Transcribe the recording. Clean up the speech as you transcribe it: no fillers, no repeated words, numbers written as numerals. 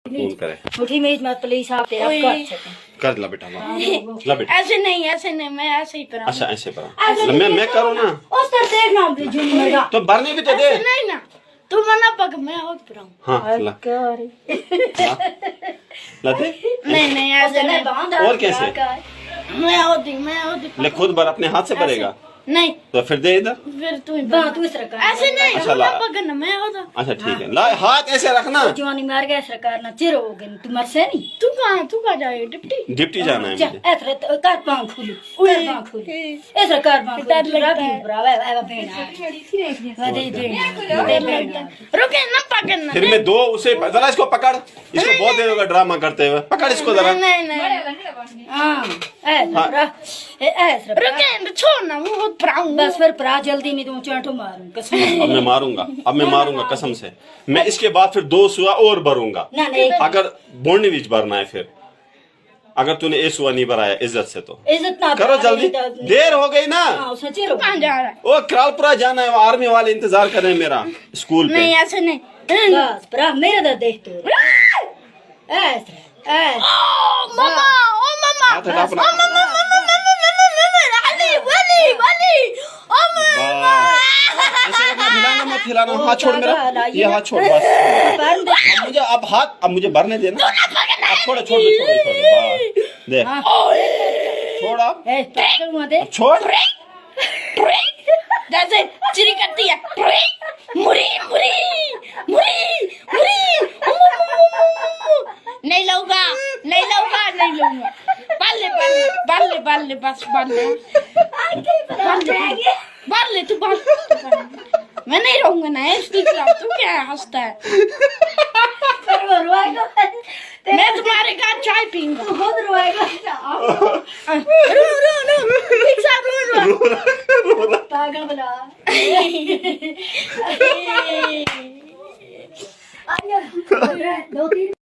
Phone करे मुट्ठी में मत प्लीज आप तेरा कर ला बेटा ला बेटा ऐसे नहीं मैं ऐसे ही पढ़ा। अच्छा ऐसे पढ़ा मैं करूँ ना उस तरह देखना जो मेरा तो भरने भी तो दे नहीं ना तू मना पक मैं और पढ़ाऊँ। हाँ ला ला दे नहीं ऐसे नहीं और कैसे मैं होती ले खुद भर अपने हाथ से भरेगा नहीं तो फिर दे इधर फिर तू तू इस तरह ऐसे नहीं अच्छा, ला। पकड़ना मैं होता। अच्छा ठीक है ला हाथ ऐसे रखना जवानी मार गया सरकार ना चिर हो गए तू मर से नहीं तू कहाँ जाएगी डिप्टी डिप्टी जाना है मुझे ऐसे कार पांव खुली कार पांव खुली ऐसे कार पांव डर लगता है। ब्रावा आवा बेना वदे बेना रुके ना पकड़ना फिर मैं दो उसे जरा इसको पकड़ इसको बहुत देर होगा ड्रामा करते हुए पकड़ इसको जरा नहीं हां ऐसे रुके छोड़ना वो पढ़ाऊँ बस फिर परा जल्दी नहीं तो चंटो मारूं कसम अब मैं मारूंगा कसम से मैं इसके बाद फिर 2 सुआ और भरूंगा ना नहीं अगर बोलने बीच भरना है फिर अगर तूने ए सुआ नहीं भराया इज्जत से तो इज्जत ना करो जल्दी देर हो गई ना हां सच्ची रो कहाँ जा रहा है? ओ करालपुरा जाना है वो आर्मी वाले इंतजार कर रहे हैं मेरा स्कूल पे नहीं ऐसे नहीं बस परा मेरा दर्द देख तू ऐसे मामा हाथ हटा अपना ऐसे रखना मत हिलाना हाथ छोड़ मेरा ये हाथ छोड़ बस अब मुझे भरने देना अब छोड़ दे छोड़ छोड़ जैसे चिरी करती है मुरी मुरी मुरी मुरी नहीं लूंगा बाल ले बस बाल ले तू मैं नहीं रहूंगा ना इसकी खिलाफ तू क्या हंसता है मैं तुम्हारे घर चाय पीऊंगा खुद रोएगा रो पागल बना दो तीन